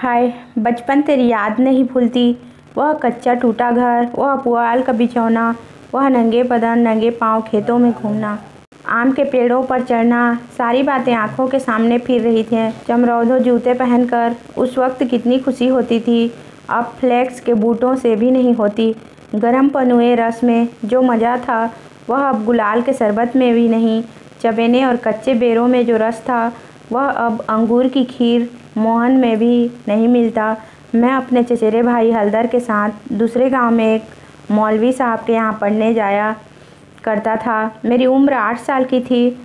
हाय बचपन तेरी याद नहीं भूलती। वह कच्चा टूटा घर, वह पुआल का बिछौना, वह नंगे बदन नंगे पाँव खेतों में घूमना, आम के पेड़ों पर चढ़ना, सारी बातें आंखों के सामने फिर रही थीं। चमरौधो जूते पहनकर उस वक्त कितनी खुशी होती थी, अब फ्लेक्स के बूटों से भी नहीं होती। गरम पनुए रस में जो मज़ा था वह अब गुलाल के शरबत में भी नहीं। चबेने और कच्चे बेरों में जो रस था वह अब अंगूर की खीर मोहन में भी नहीं मिलता। मैं अपने चचेरे भाई हलदर के साथ दूसरे गांव में एक मौलवी साहब के यहाँ पढ़ने जाया करता था। मेरी उम्र 8 साल की थी।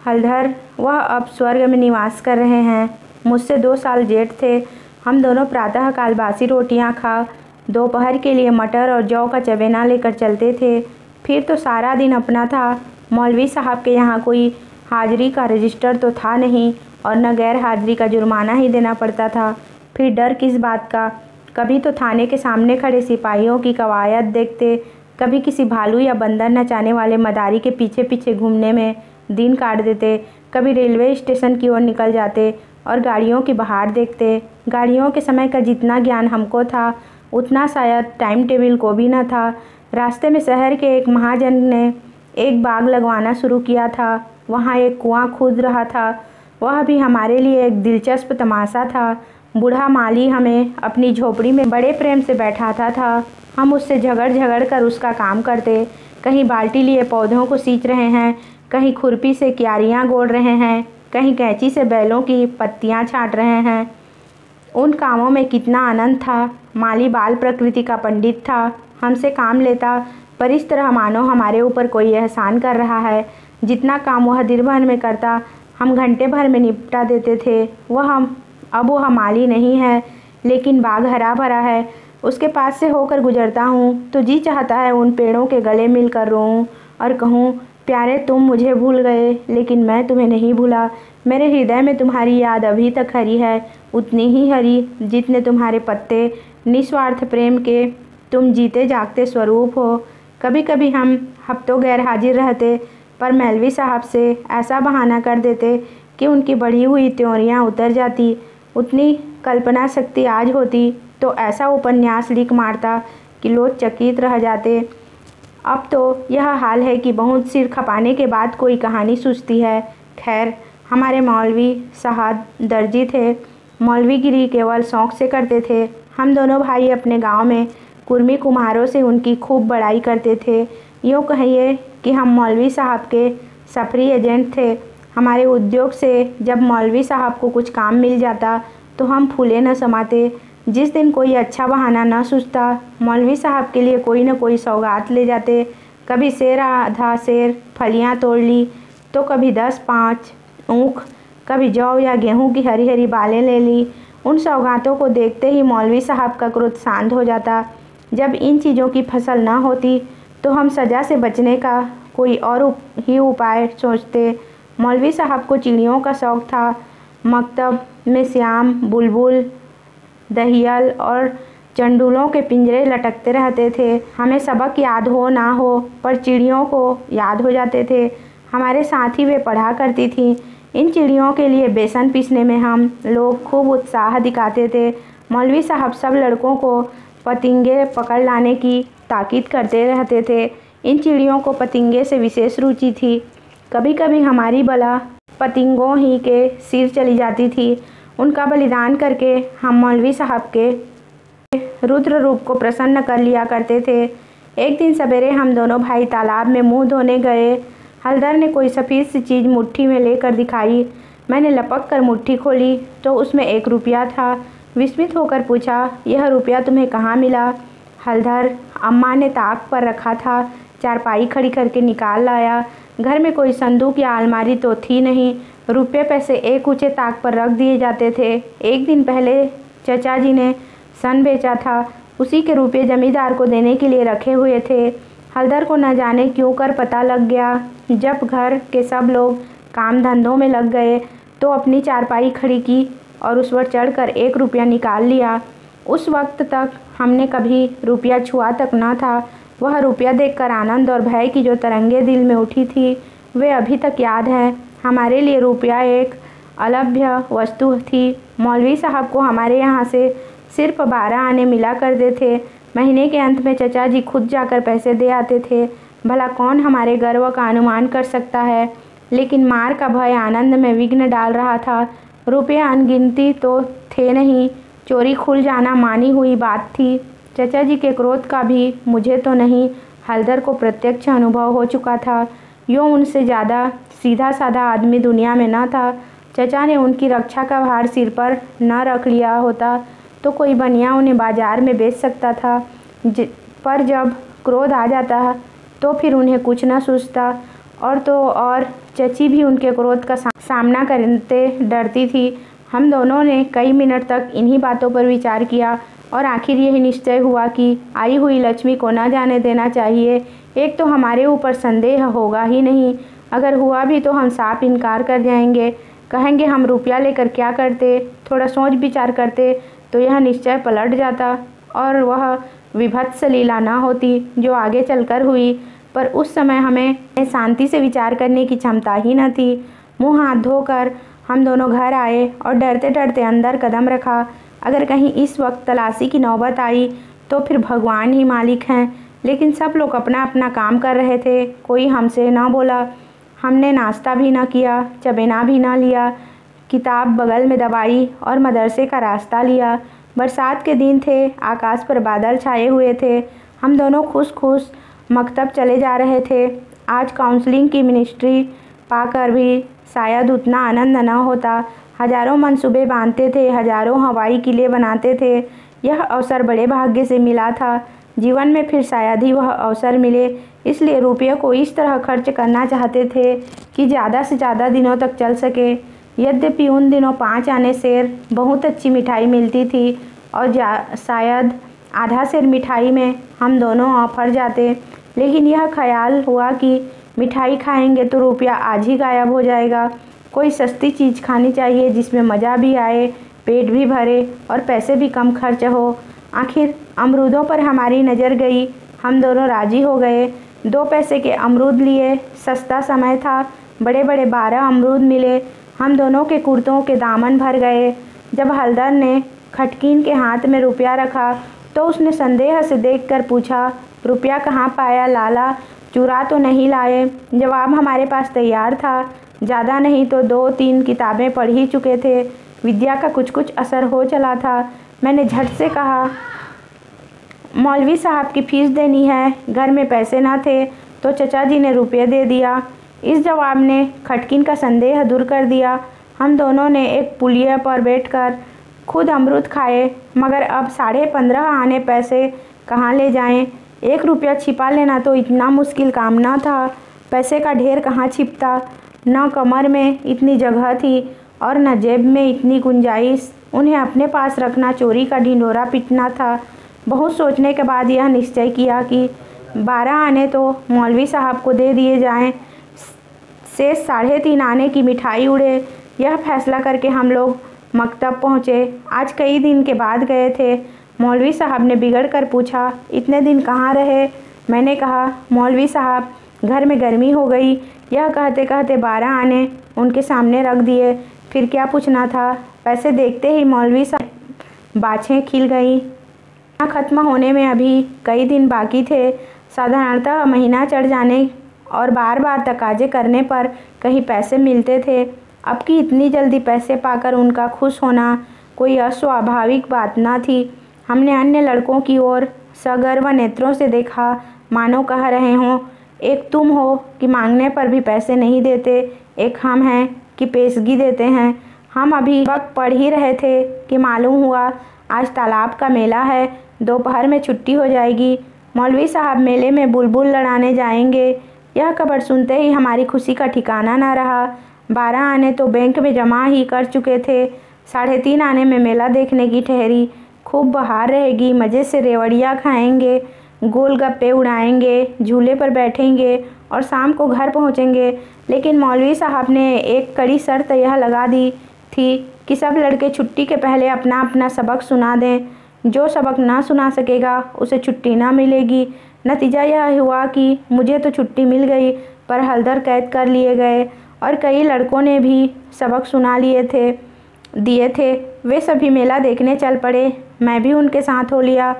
हलधर वह अब स्वर्ग में निवास कर रहे हैं। मुझसे 2 साल जेठ थे। हम दोनों प्रातःकाल बासी रोटियां खा दोपहर के लिए मटर और जौ का चबेना लेकर चलते थे। फिर तो सारा दिन अपना था। मौलवी साहब के यहाँ कोई हाजिरी का रजिस्टर तो था नहीं और न गैर हाजिरी का जुर्माना ही देना पड़ता था। फिर डर किस बात का। कभी तो थाने के सामने खड़े सिपाहियों की कवायद देखते, कभी किसी भालू या बंदर नचाने वाले मदारी के पीछे पीछे घूमने में दिन काट देते, कभी रेलवे स्टेशन की ओर निकल जाते और गाड़ियों की बहार देखते। गाड़ियों के समय का जितना ज्ञान हमको था उतना शायद टाइम टेबल को भी न था। रास्ते में शहर के एक महाजन ने एक बाग लगवाना शुरू किया था। वहाँ एक कुआं खोद रहा था। वह भी हमारे लिए एक दिलचस्प तमाशा था। बूढ़ा माली हमें अपनी झोपड़ी में बड़े प्रेम से बैठाता था। हम उससे झगड़ कर उसका काम करते। कहीं बाल्टी लिए पौधों को सींच रहे हैं, कहीं खुरपी से क्यारियाँ गोड़ रहे हैं, कहीं कैंची से बैलों की पत्तियाँ छाँट रहे हैं। उन कामों में कितना आनंद था। माली बाल प्रकृति का पंडित था। हमसे काम लेता, पर इस तरह मानो हमारे ऊपर कोई एहसान कर रहा है। जितना काम वह दिन भर में करता हम घंटे भर में निपटा देते थे। अब वह माली नहीं है, लेकिन बाग हरा भरा है। उसके पास से होकर गुजरता हूँ तो जी चाहता है उन पेड़ों के गले मिलकर रोऊं और कहूँ, प्यारे तुम मुझे भूल गए लेकिन मैं तुम्हें नहीं भूला। मेरे हृदय में तुम्हारी याद अभी तक हरी है, उतनी ही हरी जितने तुम्हारे पत्ते निस्वार्थ प्रेम के। तुम जीते जागते स्वरूप हो। कभी कभी हम हफ्तों गैर हाजिर रहते, पर मौलवी साहब से ऐसा बहाना कर देते कि उनकी बढ़ी हुई त्योरियाँ उतर जाती। उतनी कल्पना शक्ति आज होती तो ऐसा उपन्यास लिख मारता कि लोग चकित रह जाते। अब तो यह हाल है कि बहुत सिर खपाने के बाद कोई कहानी सूझती है। खैर, हमारे मौलवी साहब दर्जी थे। मौलवीगिरी केवल शौक़ से करते थे। हम दोनों भाई अपने गांव में कुर्मी कुम्हारों से उनकी खूब बड़ाई करते थे। यूँ कहिए कि हम मौलवी साहब के सफरी एजेंट थे। हमारे उद्योग से जब मौलवी साहब को कुछ काम मिल जाता तो हम फूले न समाते। जिस दिन कोई अच्छा बहाना न सूझता, मौलवी साहब के लिए कोई न कोई सौगात ले जाते। कभी सेर आधा सेर फलियाँ तोड़ ली तो कभी 10-5 ऊख, कभी जौ या गेहूं की हरी हरी बालें ले ली। उन सौगातों को देखते ही मौलवी साहब का क्रोध शांत हो जाता। जब इन चीज़ों की फसल न होती तो हम सज़ा से बचने का कोई और ही उपाय सोचते। मौलवी साहब को चिड़ियों का शौक़ था। मकतब में श्याम, बुलबुल, दहियल और चंडुलों के पिंजरे लटकते रहते थे। हमें सबक याद हो ना हो, पर चिड़ियों को याद हो जाते थे। हमारे साथ ही वे पढ़ा करती थीं। इन चिड़ियों के लिए बेसन पीसने में हम लोग खूब उत्साह दिखाते थे। मौलवी साहब सब लड़कों को पतंगे पकड़ लाने की ताकीद करते रहते थे। इन चिड़ियों को पतंगे से विशेष रुचि थी। कभी कभी हमारी बला पतंगों ही के सिर चली जाती थी। उनका बलिदान करके हम मौलवी साहब के रुद्र रूप को प्रसन्न कर लिया करते थे। एक दिन सवेरे हम दोनों भाई तालाब में मुंह धोने गए। हलदर ने कोई सफ़ेद सी चीज़ मुट्ठी में लेकर दिखाई। मैंने लपक कर मुट्ठी खोली तो उसमें 1 रुपया था। विस्मित होकर पूछा, यह रुपया तुम्हें कहाँ मिला? हलधर, अम्मा ने ताक पर रखा था, चारपाई खड़ी करके निकाल लाया। घर में कोई संदूक या अलमारी तो थी नहीं। रुपये पैसे एक ऊंचे ताक पर रख दिए जाते थे। एक दिन पहले चचा जी ने सन बेचा था, उसी के रुपये जमींदार को देने के लिए रखे हुए थे। हलदर को न जाने क्यों कर पता लग गया। जब घर के सब लोग काम धंधों में लग गए तो अपनी चारपाई खड़ी की और उस पर चढ़कर 1 रुपया निकाल लिया। उस वक्त तक हमने कभी रुपया छुआ तक न था। वह रुपया देखकर आनंद और भय की जो तरंगे दिल में उठी थी वे अभी तक याद हैं। हमारे लिए रुपया एक अलभ्य वस्तु थी। मौलवी साहब को हमारे यहाँ से सिर्फ 12 आने मिला करते थे। महीने के अंत में चचा जी खुद जाकर पैसे दे आते थे। भला कौन हमारे गर्व का अनुमान कर सकता है, लेकिन मार का भय आनंद में विघ्न डाल रहा था। रुपये अनगिनती तो थे नहीं, चोरी खुल जाना मानी हुई बात थी। चचा जी के क्रोध का भी मुझे तो नहीं, हलदर को प्रत्यक्ष अनुभव हो चुका था। यूँ उनसे ज़्यादा सीधा साधा आदमी दुनिया में न था। चचा ने उनकी रक्षा का भार सिर पर न रख लिया होता तो कोई बनिया उन्हें बाजार में बेच सकता था, पर जब क्रोध आ जाता तो फिर उन्हें कुछ न सूझता। और तो और चची भी उनके क्रोध का सामना करते डरती थी। हम दोनों ने कई मिनट तक इन्हीं बातों पर विचार किया और आखिर यही निश्चय हुआ कि आई हुई लक्ष्मी को न जाने देना चाहिए। एक तो हमारे ऊपर संदेह होगा ही नहीं, अगर हुआ भी तो हम साफ इनकार कर जाएंगे, कहेंगे हम रुपया लेकर क्या करते। थोड़ा सोच विचार करते तो यह निश्चय पलट जाता और वह विभत्स लीला न होती जो आगे चलकर हुई। पर उस समय हमें शांति से विचार करने की क्षमता ही न थी। मुँह हाथ धोकर हम दोनों घर आए और डरते डरते अंदर कदम रखा। अगर कहीं इस वक्त तलाशी की नौबत आई तो फिर भगवान ही मालिक हैं। लेकिन सब लोग अपना अपना काम कर रहे थे, कोई हमसे न बोला। हमने नाश्ता भी न किया, चबेना भी न लिया, किताब बगल में दबाई और मदरसे का रास्ता लिया। बरसात के दिन थे, आकाश पर बादल छाए हुए थे। हम दोनों खुश खुश मकतब चले जा रहे थे। आज काउंसलिंग की मिनिस्ट्री पाकर भी शायद उतना आनंद न होता। हजारों मंसूबे बांधते थे, हजारों हवाई किले बनाते थे। यह अवसर बड़े भाग्य से मिला था। जीवन में फिर शायद ही वह अवसर मिले, इसलिए रुपये को इस तरह खर्च करना चाहते थे कि ज़्यादा से ज़्यादा दिनों तक चल सके। यद्यपि उन दिनों 5 आने सेर बहुत अच्छी मिठाई मिलती थी और शायद आधा सेर मिठाई में हम दोनों ऑफर जाते, लेकिन यह ख्याल हुआ कि मिठाई खाएंगे तो रुपया आज ही गायब हो जाएगा। कोई सस्ती चीज़ खानी चाहिए जिसमें मज़ा भी आए, पेट भी भरे और पैसे भी कम खर्च हो। आखिर अमरूदों पर हमारी नज़र गई। हम दोनों राज़ी हो गए। 2 पैसे के अमरूद लिए। सस्ता समय था। बड़े बड़े 12 अमरूद मिले। हम दोनों के कुर्तों के दामन भर गए। जब हलदर ने खटकीन के हाथ में रुपया रखा तो उसने संदेह से देखकर पूछा, रुपया कहाँ पाया लाला, चुरा तो नहीं लाए? जवाब हमारे पास तैयार था। ज़्यादा नहीं तो 2-3 किताबें पढ़ ही चुके थे। विद्या का कुछ कुछ असर हो चला था। मैंने झट से कहा, मौलवी साहब की फ़ीस देनी है। घर में पैसे न थे तो चचा जी ने रुपये दे दिया। इस जवाब ने खटकीन का संदेह दूर कर दिया। हम दोनों ने एक पुलिया पर बैठकर खुद अमरूद खाए, मगर अब 15.5 आने पैसे कहाँ ले जाएं? 1 रुपया छिपा लेना तो इतना मुश्किल काम न था। पैसे का ढेर कहाँ छिपता? न कमर में इतनी जगह थी और न जेब में इतनी गुंजाइश। उन्हें अपने पास रखना चोरी का ढिंढोरा पीटना था। बहुत सोचने के बाद यह निश्चय किया कि 12 आने तो मौलवी साहब को दे दिए जाएं, शेष 3.5 आने की मिठाई उड़े। यह फैसला करके हम लोग मकतब पहुँचे। आज कई दिन के बाद गए थे। मौलवी साहब ने बिगड़ कर पूछा, इतने दिन कहाँ रहे? मैंने कहा, मौलवी साहब घर में गर्मी हो गई। यह कहते कहते 12 आने उनके सामने रख दिए। फिर क्या पूछना था? पैसे देखते ही मौलवी साहब बाछें खिल गई। ख़त्म होने में अभी कई दिन बाकी थे। साधारणतः महीना चढ़ जाने और बार बार तकाजे करने पर कहीं पैसे मिलते थे। अब की इतनी जल्दी पैसे पाकर उनका खुश होना कोई अस्वाभाविक बात न थी। हमने अन्य लड़कों की ओर सगर्व नेत्रों से देखा, मानो कह रहे हों, एक तुम हो कि मांगने पर भी पैसे नहीं देते, एक हम हैं कि पेशगी देते हैं। हम अभी वक्त पढ़ ही रहे थे कि मालूम हुआ आज तालाब का मेला है, दोपहर में छुट्टी हो जाएगी। मौलवी साहब मेले में बुलबुल लड़ाने जाएंगे। यह खबर सुनते ही हमारी खुशी का ठिकाना न रहा। 12 आने तो बैंक में जमा ही कर चुके थे। 3.5 आने में मेला देखने की ठहरी। खूब बहार रहेगी, मज़े से रेवड़ियाँ खाएंगे, गोलगप्पे उड़ाएंगे, झूले पर बैठेंगे और शाम को घर पहुँचेंगे। लेकिन मौलवी साहब ने एक कड़ी शर्त यह लगा दी थी कि सब लड़के छुट्टी के पहले अपना अपना सबक सुना दें। जो सबक ना सुना सकेगा उसे छुट्टी ना मिलेगी। नतीजा यह हुआ कि मुझे तो छुट्टी मिल गई, पर हलदर कैद कर लिए गए और कई लड़कों ने भी सबक सुना लिए थे। दिए थे वे सभी मेला देखने चल पड़े। मैं भी उनके साथ हो लिया।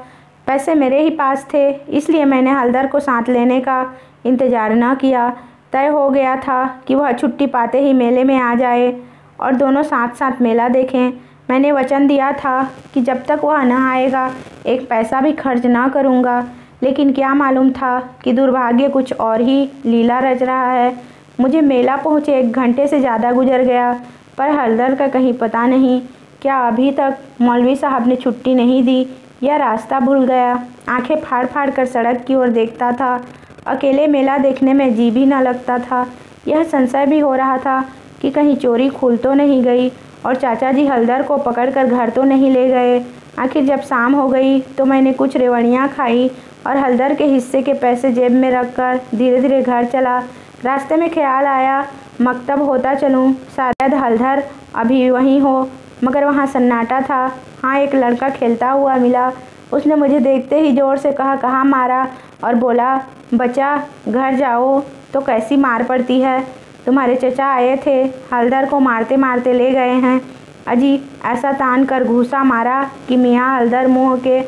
पैसे मेरे ही पास थे, इसलिए मैंने हलदर को साथ लेने का इंतज़ार न किया। तय हो गया था कि वह छुट्टी पाते ही मेले में आ जाए और दोनों साथ साथ मेला देखें। मैंने वचन दिया था कि जब तक वह न आएगा एक पैसा भी खर्च ना करूँगा, लेकिन क्या मालूम था कि दुर्भाग्य कुछ और ही लीला रच रहा है। मुझे मेला पहुँचे 1 घंटे से ज़्यादा गुजर गया, पर हलदर का कहीं पता नहीं। क्या अभी तक मौलवी साहब ने छुट्टी नहीं दी या रास्ता भूल गया? आंखें फाड़ फाड़ कर सड़क की ओर देखता था। अकेले मेला देखने में जी भी न लगता था। यह संशय भी हो रहा था कि कहीं चोरी खुल तो नहीं गई और चाचा जी हलदर को पकड़कर घर तो नहीं ले गए। आखिर जब शाम हो गई तो मैंने कुछ रेवड़ियाँ खाई और हलदर के हिस्से के पैसे जेब में रखकर धीरे धीरे घर चला। रास्ते में ख्याल आया मकतब होता चलूँ, शायद हलदर अभी वहीं हो, मगर वहाँ सन्नाटा था। हाँ, एक लड़का खेलता हुआ मिला। उसने मुझे देखते ही ज़ोर से कहा कहाँ मारा और बोला, बच्चा घर जाओ तो कैसी मार पड़ती है। तुम्हारे चचा आए थे, हलदर को मारते मारते ले गए हैं। अजी ऐसा तान कर घूसा मारा कि मियाँ हलदर मुँह के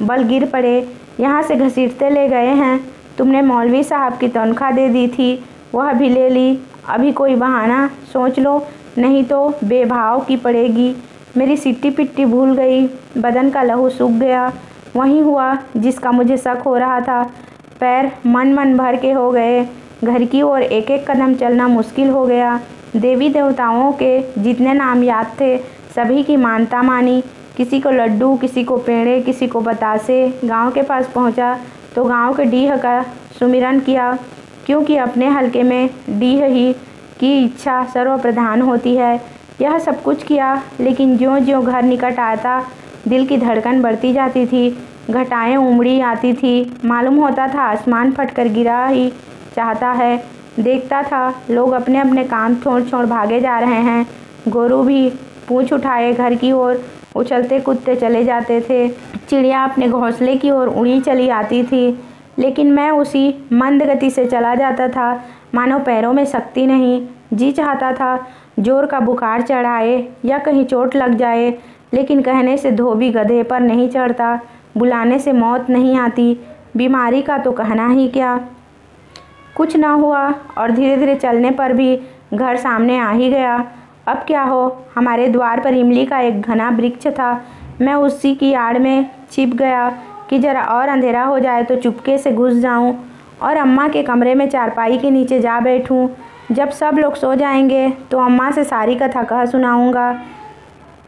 बल गिर पड़े। यहाँ से घसीटते ले गए हैं। तुमने मौलवी साहब की तनख्वाह दे दी थी, वह भी ले ली। अभी कोई बहाना सोच लो, नहीं तो बेभाव की पड़ेगी। मेरी सिट्टी पिट्टी भूल गई, बदन का लहू सूख गया। वहीं हुआ जिसका मुझे शक हो रहा था। पैर मन भर के हो गए। घर की ओर एक एक कदम चलना मुश्किल हो गया। देवी देवताओं के जितने नाम याद थे सभी की मानता मानी। किसी को लड्डू, किसी को पेड़े, किसी को बतासे। गांव के पास पहुंचा तो गांव के डीह का सुमिरन किया, क्योंकि अपने हलके में डीह ही की इच्छा सर्वप्रधान होती है। यह सब कुछ किया, लेकिन ज्यों-ज्यों घर निकट आता दिल की धड़कन बढ़ती जाती थी। घटाएं उमड़ी आती थी। मालूम होता था आसमान फटकर गिरा ही चाहता है। देखता था लोग अपने अपने काम छोड़ छोड़ भागे जा रहे हैं। गोरू भी पूँछ उठाए घर की ओर उछलते कूदते चले जाते थे। चिड़िया अपने घोंसले की ओर उड़ी चली आती थी, लेकिन मैं उसी मंद गति से चला जाता था, मानो पैरों में शक्ति नहीं। जी चाहता था जोर का बुखार चढ़ाए या कहीं चोट लग जाए, लेकिन कहने से धोबी गधे पर नहीं चढ़ता, बुलाने से मौत नहीं आती। बीमारी का तो कहना ही क्या। कुछ ना हुआ और धीरे धीरे चलने पर भी घर सामने आ ही गया। अब क्या हो, हमारे द्वार पर इमली का एक घना वृक्ष था। मैं उसी की आड़ में छिप गया कि जरा और अंधेरा हो जाए तो चुपके से घुस जाऊं और अम्मा के कमरे में चारपाई के नीचे जा बैठूं। जब सब लोग सो जाएंगे तो अम्मा से सारी कथा कह सुनाऊंगा।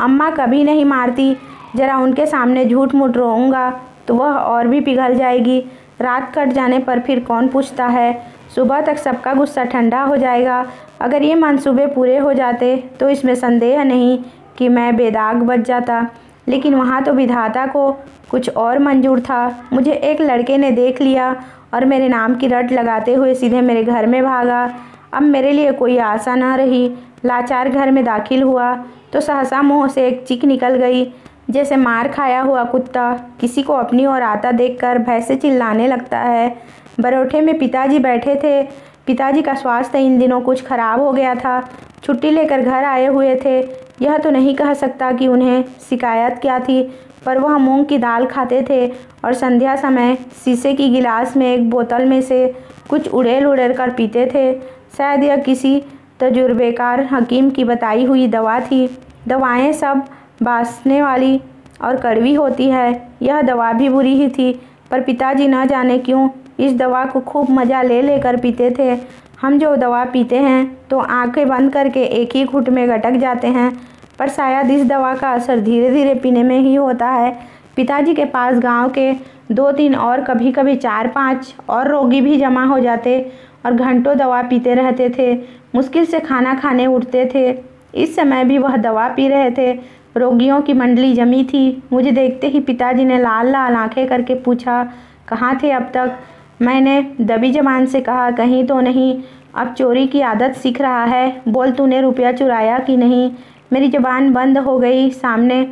अम्मा कभी नहीं मारती, जरा उनके सामने झूठ मूठ रोऊंगा तो वह और भी पिघल जाएगी। रात कट जाने पर फिर कौन पूछता है। सुबह तक सबका गुस्सा ठंडा हो जाएगा। अगर ये मंसूबे पूरे हो जाते तो इसमें संदेह नहीं कि मैं बेदाग बच जाता, लेकिन वहाँ तो विधाता को कुछ और मंजूर था। मुझे एक लड़के ने देख लिया और मेरे नाम की रट लगाते हुए सीधे मेरे घर में भागा। अब मेरे लिए कोई आशा न रही। लाचार घर में दाखिल हुआ तो सहसा मुँह से एक चीख निकल गई, जैसे मार खाया हुआ कुत्ता किसी को अपनी ओर आता देखकर भय से चिल्लाने लगता है। बरोठे में पिताजी बैठे थे। पिताजी का स्वास्थ्य इन दिनों कुछ खराब हो गया था। छुट्टी लेकर घर आए हुए थे। यह तो नहीं कह सकता कि उन्हें शिकायत क्या थी, पर वह मूंग की दाल खाते थे और संध्या समय शीशे की गिलास में एक बोतल में से कुछ उड़ेल उड़ेल कर पीते थे। शायद यह किसी तजुर्बेकार हकीम की बताई हुई दवा थी। दवाएं सब बासने वाली और कड़वी होती है। यह दवा भी बुरी ही थी, पर पिताजी न जाने क्यों इस दवा को खूब मज़ा ले लेकर पीते थे। हम जो दवा पीते हैं तो आंखें बंद करके एक ही घूंट में गटक जाते हैं, पर शायद इस दवा का असर धीरे धीरे पीने में ही होता है। पिताजी के पास गांव के 2-3 और कभी कभी 4-5 और रोगी भी जमा हो जाते और घंटों दवा पीते रहते थे। मुश्किल से खाना खाने उठते थे। इस समय भी वह दवा पी रहे थे। रोगियों की मंडली जमी थी। मुझे देखते ही पिताजी ने लाल लाल आंखें करके पूछा, कहाँ थे अब तक? मैंने दबी जबान से कहा, कहीं तो नहीं। अब चोरी की आदत सीख रहा है। बोल, तूने रुपया चुराया कि नहीं? मेरी ज़बान बंद हो गई। सामने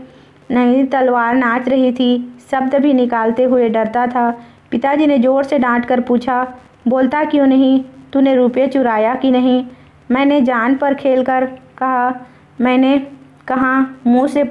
नई तलवार नाच रही थी। शब्द भी निकालते हुए डरता था। पिताजी ने ज़ोर से डांट कर पूछा, बोलता क्यों नहीं? तूने रुपये चुराया कि नहीं? मैंने जान पर खेल कर कहा, मैंने कहाँ मुँह से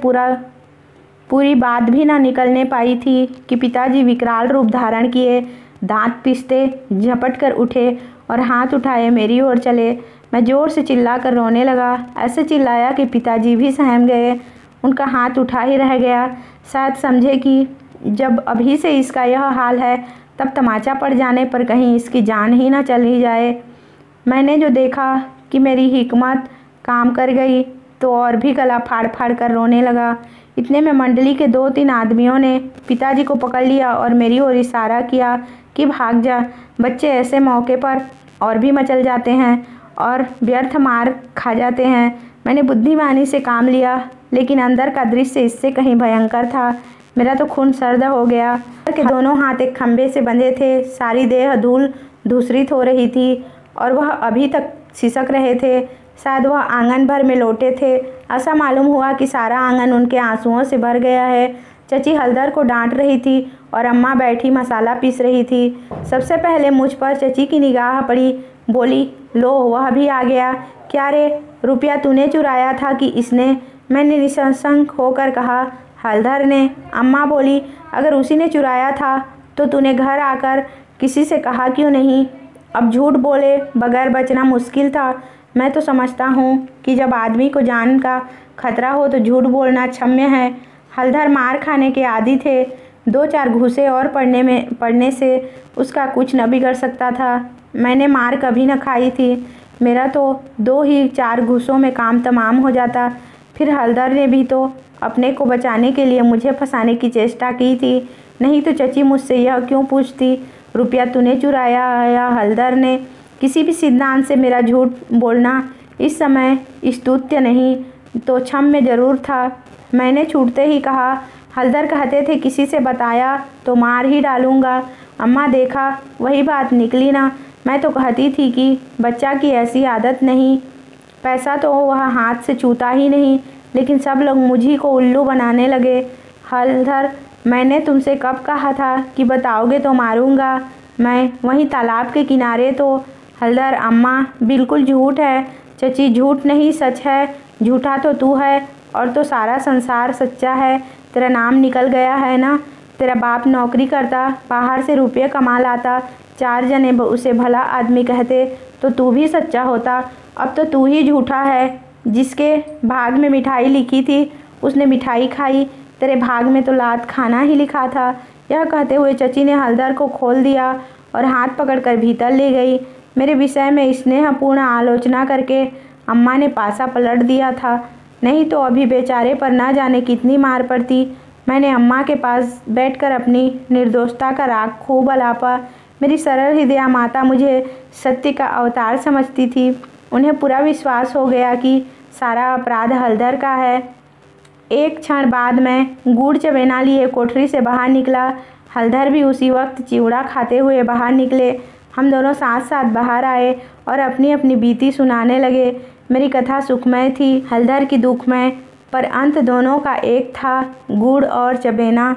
पूरी बात भी ना निकलने पाई थी कि पिताजी विकराल रूप धारण किए, दांत पीसते झपट कर उठे और हाथ उठाए मेरी ओर चले। मैं ज़ोर से चिल्लाकर रोने लगा, ऐसे चिल्लाया कि पिताजी भी सहम गए। उनका हाथ उठा ही रह गया, शायद समझे कि जब अभी से इसका यह हाल है तब तमाचा पड़ जाने पर कहीं इसकी जान ही ना चली जाए। मैंने जो देखा कि मेरी हिकमत काम कर गई तो और भी गला फाड़ फाड़ कर रोने लगा। इतने में मंडली के 2-3 आदमियों ने पिताजी को पकड़ लिया और मेरी ओर इशारा किया कि भाग जा। बच्चे ऐसे मौके पर और भी मचल जाते हैं और व्यर्थ मार खा जाते हैं। मैंने बुद्धिमानी से काम लिया, लेकिन अंदर का दृश्य इससे कहीं भयंकर था। मेरा तो खून सर्द हो गया। के दोनों हाथ एक खंभे से बंधे थे, सारी देह धूल धूसरित हो रही थी और वह अभी तक सिसक रहे थे। शायद वह आंगन भर में लौटे थे। ऐसा मालूम हुआ कि सारा आंगन उनके आंसुओं से भर गया है। चची हलधर को डांट रही थी और अम्मा बैठी मसाला पीस रही थी। सबसे पहले मुझ पर चची की निगाह पड़ी। बोली, लो वह भी आ गया। क्या रे, रुपया तूने चुराया था कि इसने? मैंने निसंशक होकर कहा, हलधर ने। अम्मा बोली, अगर उसी ने चुराया था तो तूने घर आकर किसी से कहा क्यों नहीं? अब झूठ बोले बगैर बचना मुश्किल था। मैं तो समझता हूँ कि जब आदमी को जान का खतरा हो तो झूठ बोलना क्षम्य है। हलधर मार खाने के आदी थे। 2-4 घूंसे और पड़ने से उसका कुछ न बिगड़ सकता था। मैंने मार कभी न खाई थी। मेरा तो 2 ही 4 घूंसों में काम तमाम हो जाता। फिर हलधर ने भी तो अपने को बचाने के लिए मुझे फंसाने की चेष्टा की थी। नहीं तो चची मुझसे यह क्यों पूछती, रुपया तूने चुराया या हलधर ने? किसी भी सिद्धांत से मेरा झूठ बोलना इस समय स्तुत्य नहीं तो क्षम्य जरूर था। मैंने छूटते ही कहा, हलधर कहते थे किसी से बताया तो मार ही डालूंगा। अम्मा देखा, वही बात निकली ना। मैं तो कहती थी कि बच्चा की ऐसी आदत नहीं। पैसा तो वह हाथ से छूता ही नहीं, लेकिन सब लोग मुझी को उल्लू बनाने लगे। हलधर, मैंने तुमसे कब कहा था कि बताओगे तो मारूंगा मैं? वहीं तालाब के किनारे तो। हलधर, अम्मा बिल्कुल झूठ है। चची, झूठ नहीं सच है। झूठा तो तू है और तो सारा संसार सच्चा है। तेरा नाम निकल गया है ना। तेरा बाप नौकरी करता, बाहर से रुपये कमा लाता, 4 जने उसे भला आदमी कहते तो तू भी सच्चा होता। अब तो तू ही झूठा है। जिसके भाग में मिठाई लिखी थी उसने मिठाई खाई, तेरे भाग में तो लात खाना ही लिखा था। यह कहते हुए चची ने हलधर को खोल दिया और हाथ पकड़कर भीतर ले गई। मेरे विषय में स्नेहपूर्ण आलोचना करके अम्मा ने पासा पलट दिया था, नहीं तो अभी बेचारे पर ना जाने कितनी मार पड़ती। मैंने अम्मा के पास बैठकर अपनी निर्दोषता का राग खूब अलापा। मेरी सरल हृदया माता मुझे सत्य का अवतार समझती थी। उन्हें पूरा विश्वास हो गया कि सारा अपराध हलधर का है। एक क्षण बाद मैं गुड़ चबेना लिए कोठरी से बाहर निकला। हलधर भी उसी वक्त चिवड़ा खाते हुए बाहर निकले। हम दोनों साथ साथ बाहर आए और अपनी अपनी बीती सुनाने लगे। मेरी कथा सुखमय थी, हलधर की दुखमय, पर अंत दोनों का एक था, गुड़ और चबेना।